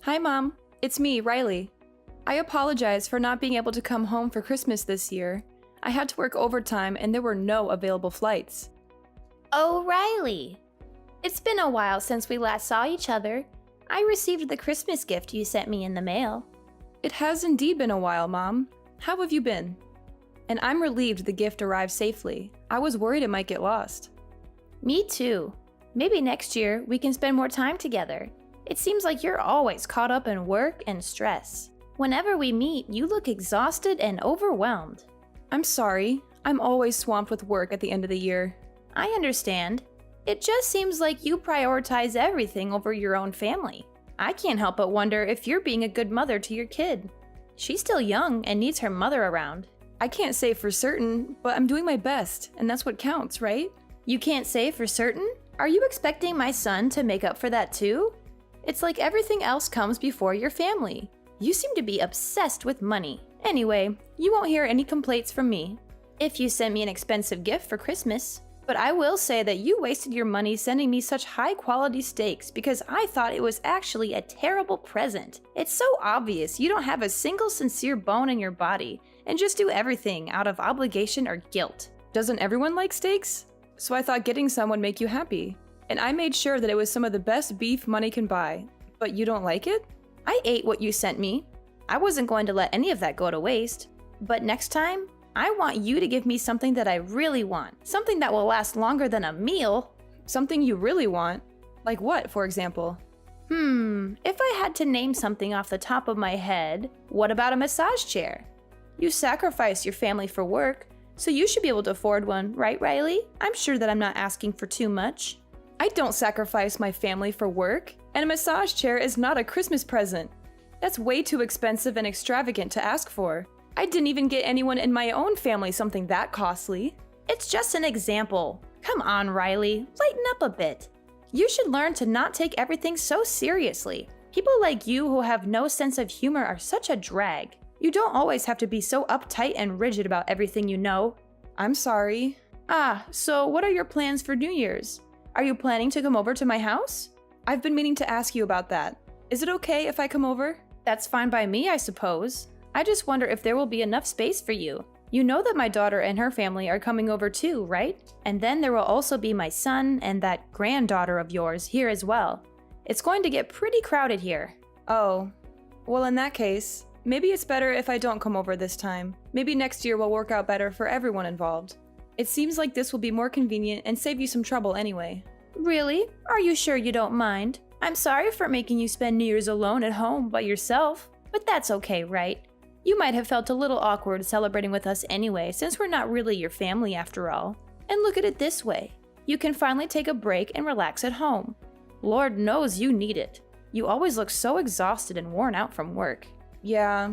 Hi, Mom. It's me, Riley. I apologize for not being able to come home for Christmas this year. I had to work overtime and there were no available flights. Oh, Riley. It's been a while since we last saw each other. I received the Christmas gift you sent me in the mail. It has indeed been a while, Mom. How have you been? And I'm relieved the gift arrived safely. I was worried it might get lost. Me too. Maybe next year we can spend more time together. It seems like you're always caught up in work and stress. Whenever we meet, you look exhausted and overwhelmed. I'm sorry. I'm always swamped with work at the end of the year. I understand. It just seems like you prioritize everything over your own family. I can't help but wonder if you're being a good mother to your kid. She's still young and needs her mother around. I can't say for certain, but I'm doing my best, and that's what counts, right? You can't say for certain? Are you expecting my son to make up for that too? It's like everything else comes before your family. You seem to be obsessed with money. Anyway, you won't hear any complaints from me if you send me an expensive gift for Christmas. But I will say that you wasted your money sending me such high-quality steaks because I thought it was actually a terrible present. It's so obvious you don't have a single sincere bone in your body and just do everything out of obligation or guilt. Doesn't everyone like steaks? So I thought getting some would make you happy. And I made sure that it was some of the best beef money can buy. But you don't like it? I ate what you sent me. I wasn't going to let any of that go to waste. But next time, I want you to give me something that I really want. Something that will last longer than a meal. Something you really want? Like what, for example? If I had to name something off the top of my head, what about a massage chair? You sacrifice your family for work, so you should be able to afford one, right, Riley? I'm sure that I'm not asking for too much. I don't sacrifice my family for work, and a massage chair is not a Christmas present. That's way too expensive and extravagant to ask for. I didn't even get anyone in my own family something that costly. It's just an example. Come on, Riley, lighten up a bit. You should learn to not take everything so seriously. People like you who have no sense of humor are such a drag. You don't always have to be so uptight and rigid about everything you know. I'm sorry. So what are your plans for New Year's? Are you planning to come over to my house? I've been meaning to ask you about that. Is it okay if I come over? That's fine by me, I suppose. I just wonder if there will be enough space for you. You know that my daughter and her family are coming over too, right? And then there will also be my son and that granddaughter of yours here as well. It's going to get pretty crowded here. Oh, well in that case, maybe it's better if I don't come over this time. Maybe next year will work out better for everyone involved. It seems like this will be more convenient and save you some trouble anyway. Really? Are you sure you don't mind? I'm sorry for making you spend New Year's alone at home by yourself, but that's okay, right? You might have felt a little awkward celebrating with us anyway, since we're not really your family after all. And look at it this way. You can finally take a break and relax at home. Lord knows you need it. You always look so exhausted and worn out from work. Yeah.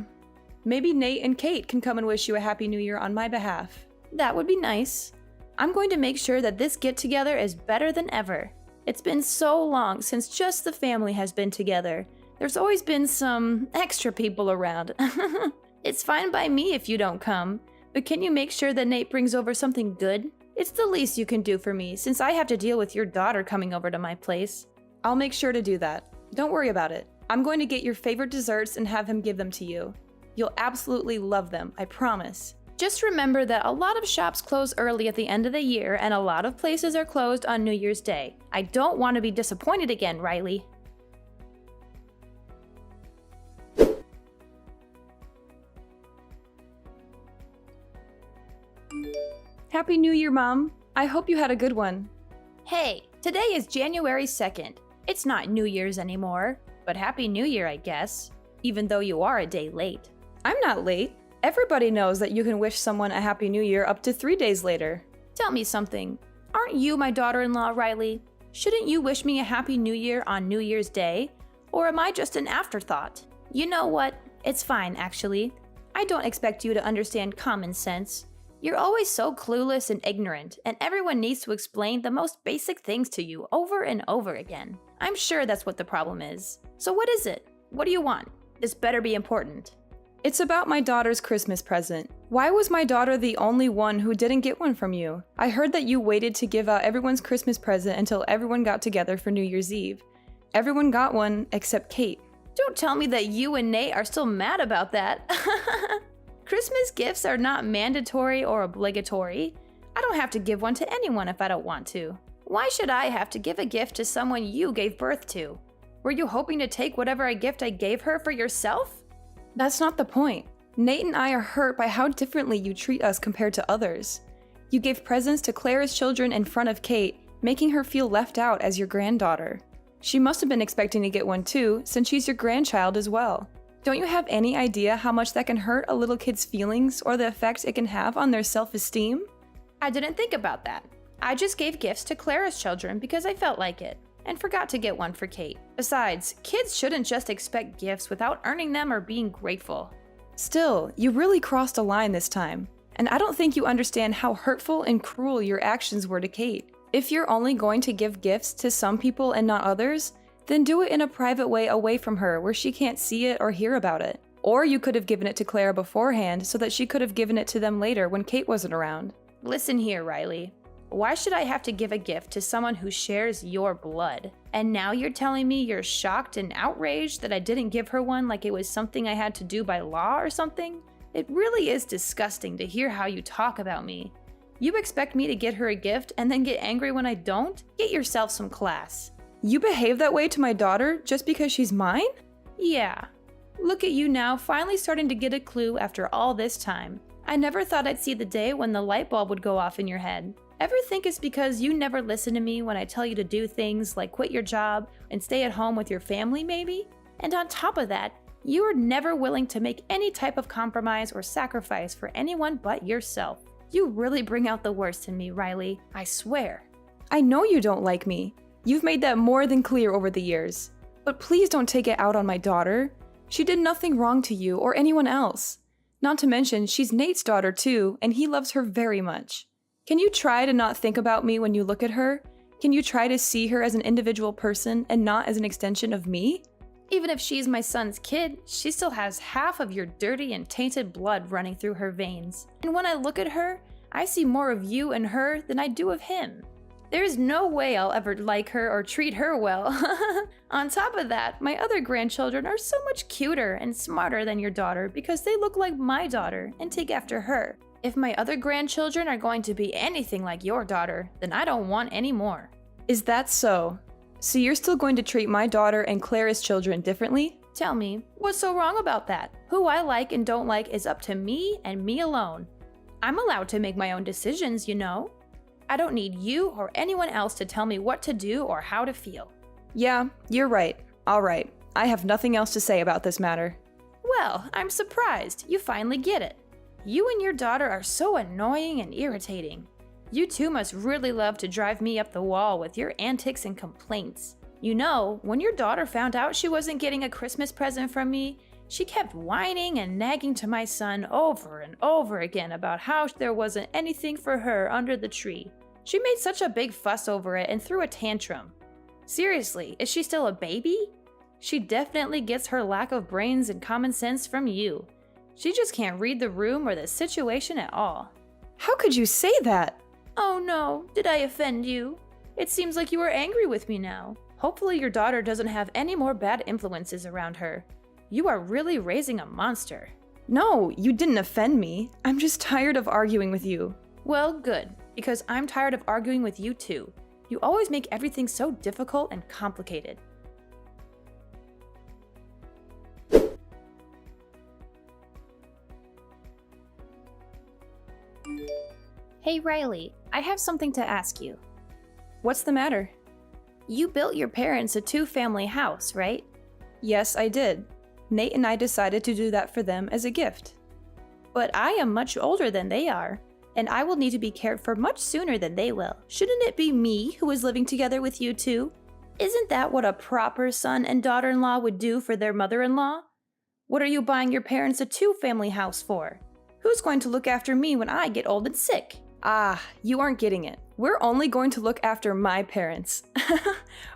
Maybe Nate and Kate can come and wish you a Happy New Year on my behalf. That would be nice. I'm going to make sure that this get-together is better than ever. It's been so long since just the family has been together. There's always been some extra people around. It's fine by me if you don't come, but can you make sure that Nate brings over something good? It's the least you can do for me since I have to deal with your daughter coming over to my place. I'll make sure to do that. Don't worry about it. I'm going to get your favorite desserts and have him give them to you. You'll absolutely love them, I promise. Just remember that a lot of shops close early at the end of the year and a lot of places are closed on New Year's Day. I don't want to be disappointed again, Riley. Happy New Year, Mom. I hope you had a good one. Hey, today is January 2nd. It's not New Year's anymore, but Happy New Year, I guess, even though you are a day late. I'm not late. Everybody knows that you can wish someone a Happy New Year up to 3 days later. Tell me something. Aren't you my daughter-in-law, Riley? Shouldn't you wish me a Happy New Year on New Year's Day? Or am I just an afterthought? You know what? It's fine, actually. I don't expect you to understand common sense. You're always so clueless and ignorant, and everyone needs to explain the most basic things to you over and over again. I'm sure that's what the problem is. So what is it? What do you want? This better be important. It's about my daughter's Christmas present. Why was my daughter the only one who didn't get one from you? I heard that you waited to give out everyone's Christmas present until everyone got together for New Year's Eve. Everyone got one except Kate. Don't tell me that you and Nate are still mad about that. Christmas gifts are not mandatory or obligatory. I don't have to give one to anyone if I don't want to. Why should I have to give a gift to someone you gave birth to? Were you hoping to take whatever gift I gave her for yourself? That's not the point. Nate and I are hurt by how differently you treat us compared to others. You gave presents to Clara's children in front of Kate, making her feel left out as your granddaughter. She must have been expecting to get one too, since she's your grandchild as well. Don't you have any idea how much that can hurt a little kid's feelings or the effect it can have on their self-esteem? I didn't think about that. I just gave gifts to Clara's children because I felt like it, and forgot to get one for Kate. Besides, kids shouldn't just expect gifts without earning them or being grateful. Still, you really crossed a line this time, and I don't think you understand how hurtful and cruel your actions were to Kate. If you're only going to give gifts to some people and not others, then do it in a private way away from her where she can't see it or hear about it. Or you could have given it to Clara beforehand so that she could have given it to them later when Kate wasn't around. Listen here, Riley. Why should I have to give a gift to someone who shares your blood? And now you're telling me you're shocked and outraged that I didn't give her one like it was something I had to do by law or something? It really is disgusting to hear how you talk about me. You expect me to get her a gift and then get angry when I don't? Get yourself some class. You behave that way to my daughter just because she's mine? Yeah. Look at you now, finally starting to get a clue after all this time. I never thought I'd see the day when the light bulb would go off in your head. Ever think it's because you never listen to me when I tell you to do things like quit your job and stay at home with your family, maybe? And on top of that, you are never willing to make any type of compromise or sacrifice for anyone but yourself. You really bring out the worst in me, Riley. I swear. I know you don't like me. You've made that more than clear over the years. But please don't take it out on my daughter. She did nothing wrong to you or anyone else. Not to mention, she's Nate's daughter too, and he loves her very much. Can you try to not think about me when you look at her? Can you try to see her as an individual person and not as an extension of me? Even if she's my son's kid, she still has half of your dirty and tainted blood running through her veins. And when I look at her, I see more of you and her than I do of him. There is no way I'll ever like her or treat her well. On top of that, my other grandchildren are so much cuter and smarter than your daughter because they look like my daughter and take after her. If my other grandchildren are going to be anything like your daughter, then I don't want any more. Is that so? So you're still going to treat my daughter and Clara's children differently? Tell me, what's so wrong about that? Who I like and don't like is up to me and me alone. I'm allowed to make my own decisions, you know. I don't need you or anyone else to tell me what to do or how to feel. Yeah, you're right. All right. I have nothing else to say about this matter. Well, I'm surprised. You finally get it. You and your daughter are so annoying and irritating. You two must really love to drive me up the wall with your antics and complaints. You know, when your daughter found out she wasn't getting a Christmas present from me, she kept whining and nagging to my son over and over again about how there wasn't anything for her under the tree. She made such a big fuss over it and threw a tantrum. Seriously, is she still a baby? She definitely gets her lack of brains and common sense from you. She just can't read the room or the situation at all. How could you say that? Oh no, did I offend you? It seems like you are angry with me now. Hopefully your daughter doesn't have any more bad influences around her. You are really raising a monster. No, you didn't offend me. I'm just tired of arguing with you. Well, good, because I'm tired of arguing with you too. You always make everything so difficult and complicated. Hey Riley, I have something to ask you. What's the matter? You built your parents a two-family house, right? Yes, I did. Nate and I decided to do that for them as a gift. But I am much older than they are, and I will need to be cared for much sooner than they will. Shouldn't it be me who is living together with you two? Isn't that what a proper son and daughter-in-law would do for their mother-in-law? What are you buying your parents a two-family house for? Who's going to look after me when I get old and sick? Ah, you aren't getting it. We're only going to look after my parents.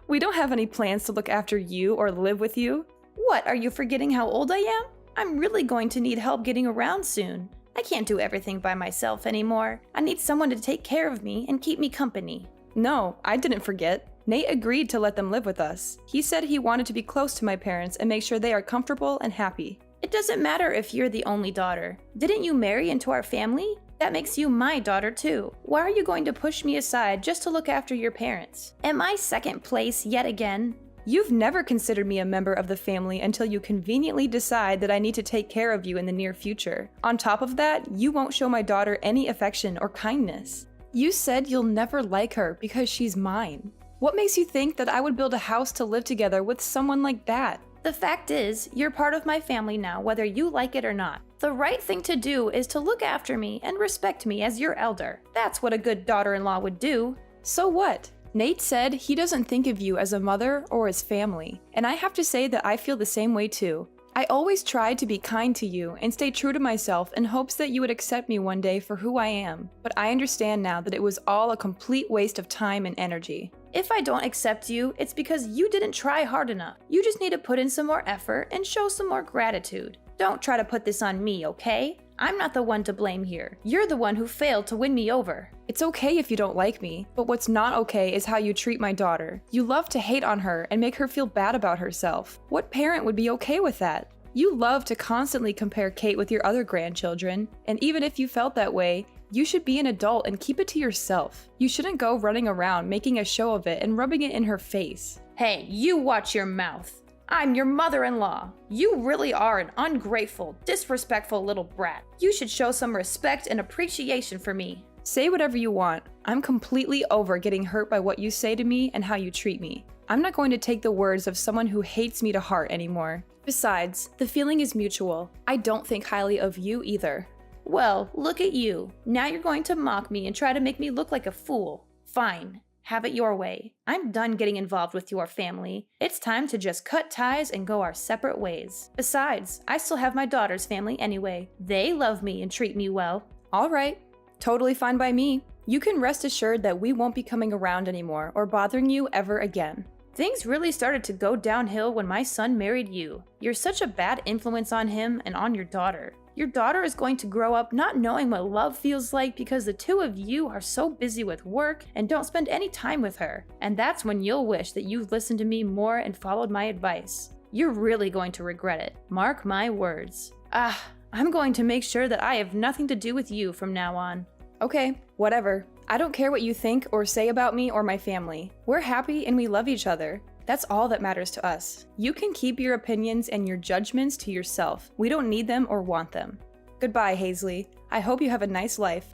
We don't have any plans to look after you or live with you. What, are you forgetting how old I am? I'm really going to need help getting around soon. I can't do everything by myself anymore. I need someone to take care of me and keep me company. No, I didn't forget. Nate agreed to let them live with us. He said he wanted to be close to my parents and make sure they are comfortable and happy. It doesn't matter if you're the only daughter. Didn't you marry into our family? That makes you my daughter too. Why are you going to push me aside just to look after your parents? Am I second place yet again? You've never considered me a member of the family until you conveniently decide that I need to take care of you in the near future. On top of that, you won't show my daughter any affection or kindness. You said you'll never like her because she's mine. What makes you think that I would build a house to live together with someone like that? The fact is, you're part of my family now, whether you like it or not. The right thing to do is to look after me and respect me as your elder. That's what a good daughter-in-law would do. So what? Nate said he doesn't think of you as a mother or as family, and I have to say that I feel the same way too. I always tried to be kind to you and stay true to myself in hopes that you would accept me one day for who I am, but I understand now that it was all a complete waste of time and energy. If I don't accept you, it's because you didn't try hard enough. You just need to put in some more effort and show some more gratitude. Don't try to put this on me, okay? I'm not the one to blame here. You're the one who failed to win me over. It's okay if you don't like me, but what's not okay is how you treat my daughter. You love to hate on her and make her feel bad about herself. What parent would be okay with that? You love to constantly compare Kate with your other grandchildren, and even if you felt that way, you should be an adult and keep it to yourself. You shouldn't go running around making a show of it and rubbing it in her face. Hey, you watch your mouth. I'm your mother-in-law. You really are an ungrateful, disrespectful little brat. You should show some respect and appreciation for me. Say whatever you want. I'm completely over getting hurt by what you say to me and how you treat me. I'm not going to take the words of someone who hates me to heart anymore. Besides, the feeling is mutual. I don't think highly of you either. Well, look at you. Now you're going to mock me and try to make me look like a fool. Fine. Have it your way. I'm done getting involved with your family. It's time to just cut ties and go our separate ways. Besides, I still have my daughter's family anyway. They love me and treat me well. All right. Totally fine by me. You can rest assured that we won't be coming around anymore or bothering you ever again. Things really started to go downhill when my son married you. You're such a bad influence on him and on your daughter. Your daughter is going to grow up not knowing what love feels like because the two of you are so busy with work and don't spend any time with her. And that's when you'll wish that you'd listened to me more and followed my advice. You're really going to regret it. Mark my words. I'm going to make sure that I have nothing to do with you from now on. Okay, whatever. I don't care what you think or say about me or my family. We're happy and we love each other. That's all that matters to us. You can keep your opinions and your judgments to yourself. We don't need them or want them. Goodbye, Hazley. I hope you have a nice life.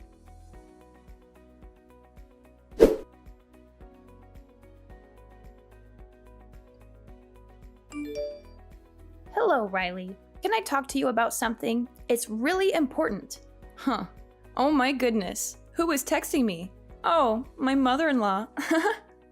Hello, Riley. Can I talk to you about something? It's really important. Huh. Oh my goodness. Who was texting me? Oh, my mother-in-law.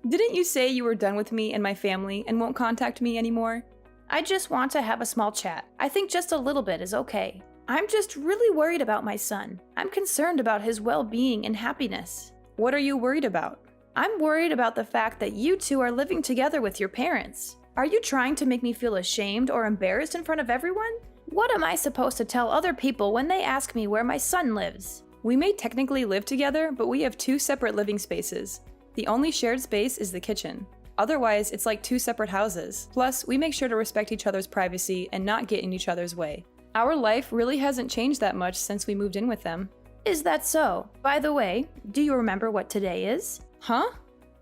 Didn't you say you were done with me and my family and won't contact me anymore? I just want to have a small chat. I think just a little bit is okay. I'm just really worried about my son. I'm concerned about his well-being and happiness. What are you worried about? I'm worried about the fact that you two are living together with your parents. Are you trying to make me feel ashamed or embarrassed in front of everyone? What am I supposed to tell other people when they ask me where my son lives? We may technically live together, but we have two separate living spaces. The only shared space is the kitchen. Otherwise, it's like two separate houses. Plus, we make sure to respect each other's privacy and not get in each other's way. Our life really hasn't changed that much since we moved in with them. Is that so? By the way, do you remember what today is? Huh?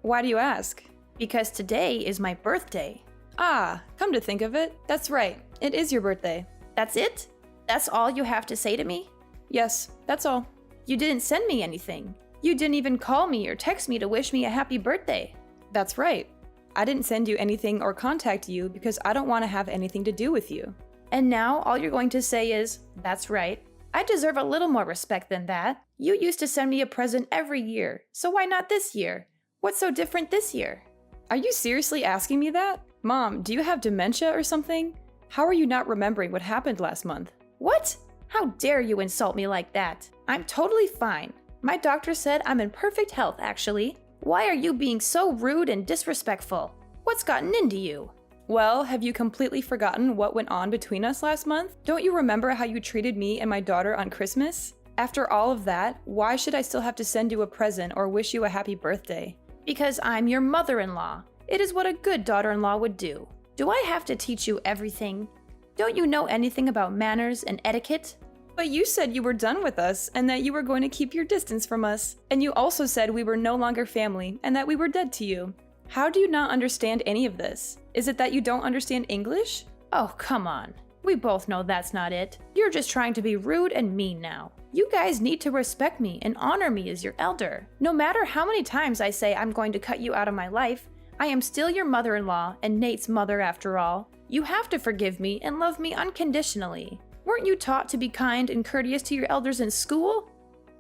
Why do you ask? Because today is my birthday. Ah, come to think of it, that's right. It is your birthday. That's it? That's all you have to say to me? Yes, that's all. You didn't send me anything. You didn't even call me or text me to wish me a happy birthday. That's right. I didn't send you anything or contact you because I don't want to have anything to do with you. And now all you're going to say is, that's right. I deserve a little more respect than that. You used to send me a present every year, so why not this year? What's so different this year? Are you seriously asking me that? Mom, do you have dementia or something? How are you not remembering what happened last month? What? How dare you insult me like that? I'm totally fine. My doctor said I'm in perfect health, actually. Why are you being so rude and disrespectful? What's gotten into you? Well, have you completely forgotten what went on between us last month? Don't you remember how you treated me and my daughter on Christmas? After all of that, why should I still have to send you a present or wish you a happy birthday? Because I'm your mother-in-law. It is what a good daughter-in-law would do. Do I have to teach you everything? Don't you know anything about manners and etiquette? But you said you were done with us and that you were going to keep your distance from us. And you also said we were no longer family and that we were dead to you. How do you not understand any of this? Is it that you don't understand English? Oh, come on. We both know that's not it. You're just trying to be rude and mean now. You guys need to respect me and honor me as your elder. No matter how many times I say I'm going to cut you out of my life, I am still your mother-in-law and Nate's mother after all. You have to forgive me and love me unconditionally. Weren't you taught to be kind and courteous to your elders in school?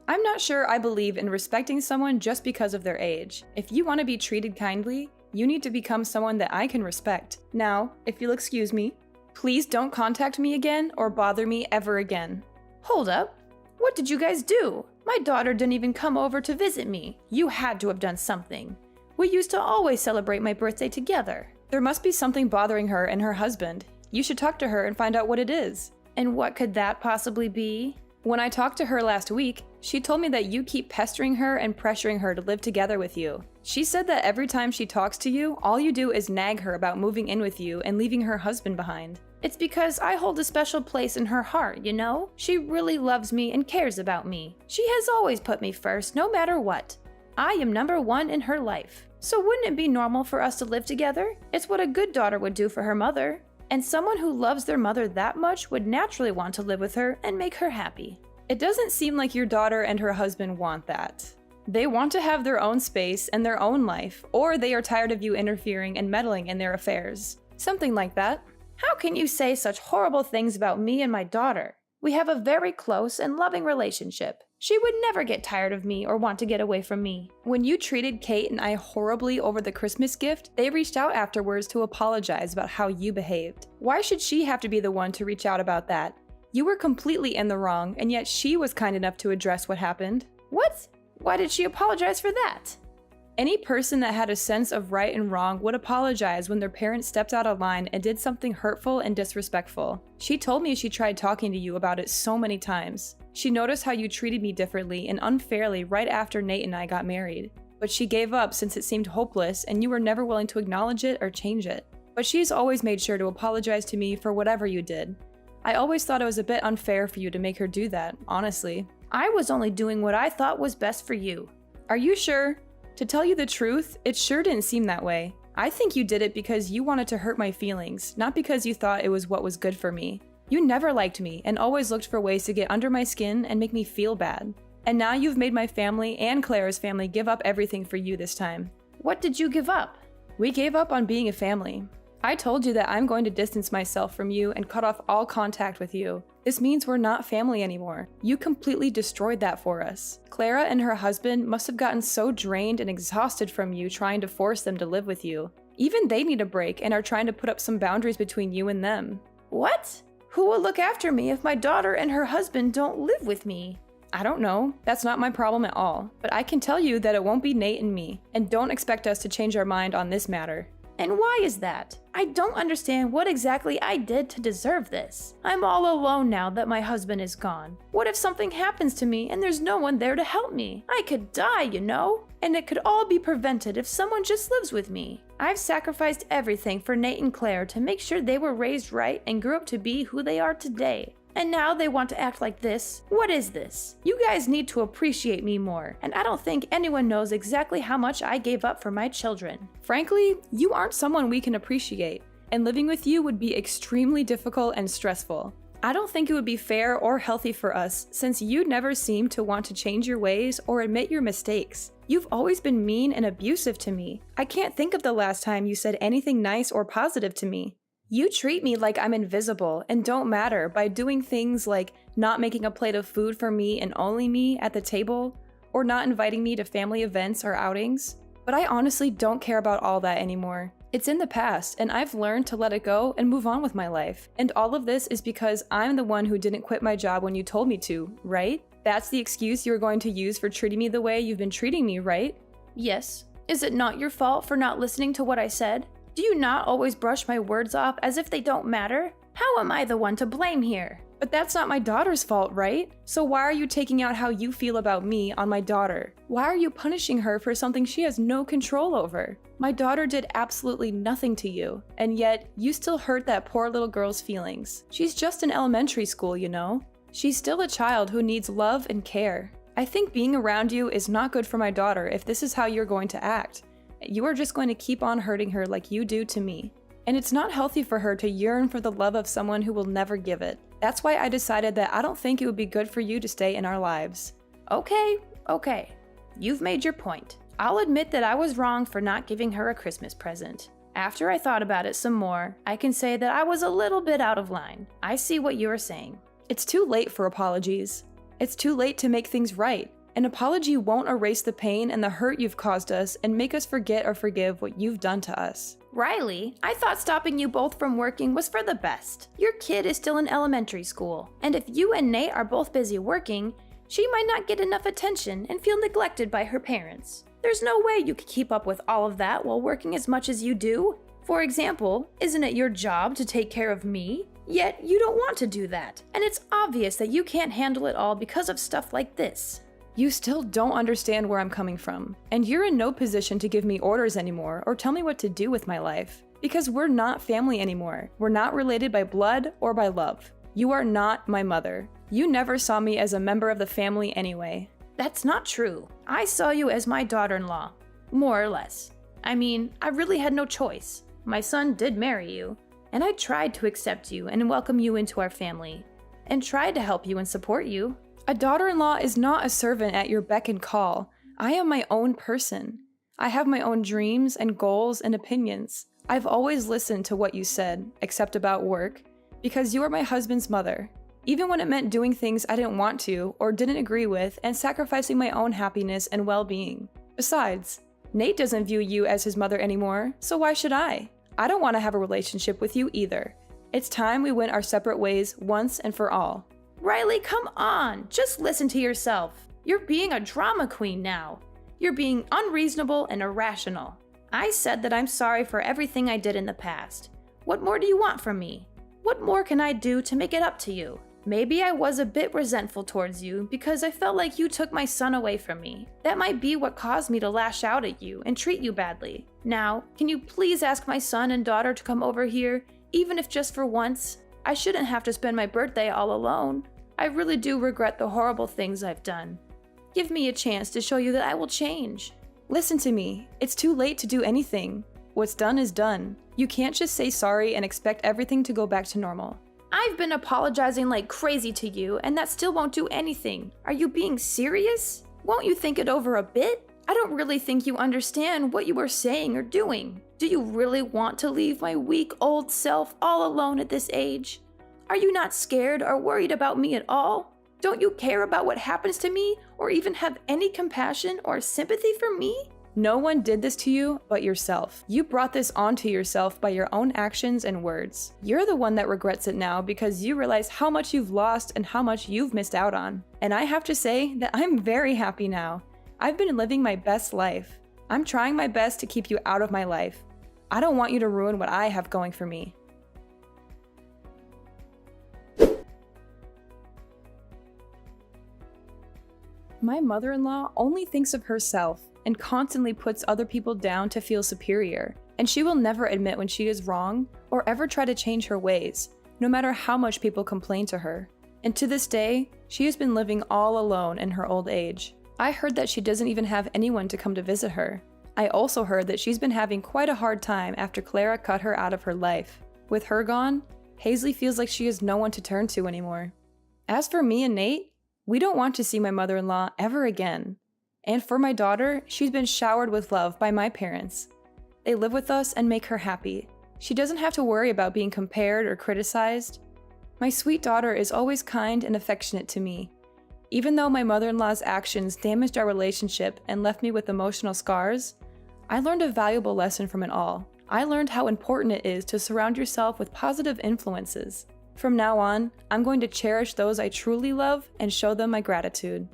I'm not sure I believe in respecting someone just because of their age. If you want to be treated kindly, you need to become someone that I can respect. Now, if you'll excuse me, please don't contact me again or bother me ever again. Hold up. What did you guys do? My daughter didn't even come over to visit me. You had to have done something. We used to always celebrate my birthday together. There must be something bothering her and her husband. You should talk to her and find out what it is. And what could that possibly be? When I talked to her last week, she told me that you keep pestering her and pressuring her to live together with you. She said that every time she talks to you, all you do is nag her about moving in with you and leaving her husband behind. It's because I hold a special place in her heart, you know? She really loves me and cares about me. She has always put me first, no matter what. I am number one in her life. So wouldn't it be normal for us to live together? It's what a good daughter would do for her mother. And someone who loves their mother that much would naturally want to live with her and make her happy. It doesn't seem like your daughter and her husband want that. They want to have their own space and their own life, or they are tired of you interfering and meddling in their affairs. Something like that. How can you say such horrible things about me and my daughter? We have a very close and loving relationship. She would never get tired of me or want to get away from me. When you treated Kate and I horribly over the Christmas gift, they reached out afterwards to apologize about how you behaved. Why should she have to be the one to reach out about that? You were completely in the wrong, and yet she was kind enough to address what happened. What? Why did she apologize for that? Any person that had a sense of right and wrong would apologize when their parents stepped out of line and did something hurtful and disrespectful. She told me she tried talking to you about it so many times. She noticed how you treated me differently and unfairly right after Nate and I got married. But she gave up since it seemed hopeless and you were never willing to acknowledge it or change it. But she's always made sure to apologize to me for whatever you did. I always thought it was a bit unfair for you to make her do that, honestly. I was only doing what I thought was best for you. Are you sure? To tell you the truth, it sure didn't seem that way. I think you did it because you wanted to hurt my feelings, not because you thought it was what was good for me. You never liked me and always looked for ways to get under my skin and make me feel bad. And now you've made my family and Clara's family give up everything for you this time. What did you give up? We gave up on being a family. I told you that I'm going to distance myself from you and cut off all contact with you. This means we're not family anymore. You completely destroyed that for us. Clara and her husband must have gotten so drained and exhausted from you trying to force them to live with you. Even they need a break and are trying to put up some boundaries between you and them. What? Who will look after me if my daughter and her husband don't live with me? I don't know. That's not my problem at all. But I can tell you that it won't be Nate and me. And don't expect us to change our mind on this matter. And why is that? I don't understand what exactly I did to deserve this. I'm all alone now that my husband is gone. What if something happens to me and there's no one there to help me? I could die, you know? And it could all be prevented if someone just lives with me. I've sacrificed everything for Nate and Claire to make sure they were raised right and grew up to be who they are today. And now they want to act like this? What is this? You guys need to appreciate me more, and I don't think anyone knows exactly how much I gave up for my children. Frankly, you aren't someone we can appreciate, and living with you would be extremely difficult and stressful. I don't think it would be fair or healthy for us since you never seem to want to change your ways or admit your mistakes. You've always been mean and abusive to me. I can't think of the last time you said anything nice or positive to me. You treat me like I'm invisible and don't matter by doing things like not making a plate of food for me and only me at the table, or not inviting me to family events or outings. But I honestly don't care about all that anymore. It's in the past, and I've learned to let it go and move on with my life. And all of this is because I'm the one who didn't quit my job when you told me to, right? That's the excuse you're going to use for treating me the way you've been treating me, right? Yes. Is it not your fault for not listening to what I said? Do you not always brush my words off as if they don't matter? How am I the one to blame here? But that's not my daughter's fault, right? So why are you taking out how you feel about me on my daughter? Why are you punishing her for something she has no control over? My daughter did absolutely nothing to you, and yet you still hurt that poor little girl's feelings. She's just in elementary school, you know? She's still a child who needs love and care. I think being around you is not good for my daughter if this is how you're going to act. You are just going to keep on hurting her like you do to me. And it's not healthy for her to yearn for the love of someone who will never give it. That's why I decided that I don't think it would be good for you to stay in our lives. Okay. You've made your point. I'll admit that I was wrong for not giving her a Christmas present. After I thought about it some more, I can say that I was a little bit out of line. I see what you're saying. It's too late for apologies. It's too late to make things right. An apology won't erase the pain and the hurt you've caused us and make us forget or forgive what you've done to us. Riley, I thought stopping you both from working was for the best. Your kid is still in elementary school, and if you and Nate are both busy working, she might not get enough attention and feel neglected by her parents. There's no way you could keep up with all of that while working as much as you do. For example, isn't it your job to take care of me? Yet you don't want to do that, and it's obvious that you can't handle it all because of stuff like this. You still don't understand where I'm coming from, and you're in no position to give me orders anymore or tell me what to do with my life. Because we're not family anymore. We're not related by blood or by love. You are not my mother. You never saw me as a member of the family anyway. That's not true. I saw you as my daughter-in-law, more or less. I mean, I really had no choice. My son did marry you, and I tried to accept you and welcome you into our family, and tried to help you and support you. A daughter-in-law is not a servant at your beck and call. I am my own person. I have my own dreams and goals and opinions. I've always listened to what you said, except about work, because you are my husband's mother. Even when it meant doing things I didn't want to or didn't agree with and sacrificing my own happiness and well-being. Besides, Nate doesn't view you as his mother anymore, so why should I? I don't want to have a relationship with you either. It's time we went our separate ways once and for all. Riley, come on! Just listen to yourself. You're being a drama queen now. You're being unreasonable and irrational. I said that I'm sorry for everything I did in the past. What more do you want from me? What more can I do to make it up to you? Maybe I was a bit resentful towards you because I felt like you took my son away from me. That might be what caused me to lash out at you and treat you badly. Now, can you please ask my son and daughter to come over here, even if just for once? I shouldn't have to spend my birthday all alone. I really do regret the horrible things I've done. Give me a chance to show you that I will change. Listen to me. It's too late to do anything. What's done is done. You can't just say sorry and expect everything to go back to normal. I've been apologizing like crazy to you, and that still won't do anything. Are you being serious? Won't you think it over a bit? I don't really think you understand what you are saying or doing. Do you really want to leave my weak old self all alone at this age? Are you not scared or worried about me at all? Don't you care about what happens to me or even have any compassion or sympathy for me? No one did this to you but yourself. You brought this onto yourself by your own actions and words. You're the one that regrets it now because you realize how much you've lost and how much you've missed out on. And I have to say that I'm very happy now. I've been living my best life. I'm trying my best to keep you out of my life. I don't want you to ruin what I have going for me. My mother-in-law only thinks of herself and constantly puts other people down to feel superior, and she will never admit when she is wrong or ever try to change her ways, no matter how much people complain to her. And to this day, she has been living all alone in her old age. I heard that she doesn't even have anyone to come to visit her. I also heard that she's been having quite a hard time after Clara cut her out of her life. With her gone, Paisley feels like she has no one to turn to anymore. As for me and Nate, we don't want to see my mother-in-law ever again. And for my daughter, she's been showered with love by my parents. They live with us and make her happy. She doesn't have to worry about being compared or criticized. My sweet daughter is always kind and affectionate to me. Even though my mother-in-law's actions damaged our relationship and left me with emotional scars, I learned a valuable lesson from it all. I learned how important it is to surround yourself with positive influences. From now on, I'm going to cherish those I truly love and show them my gratitude.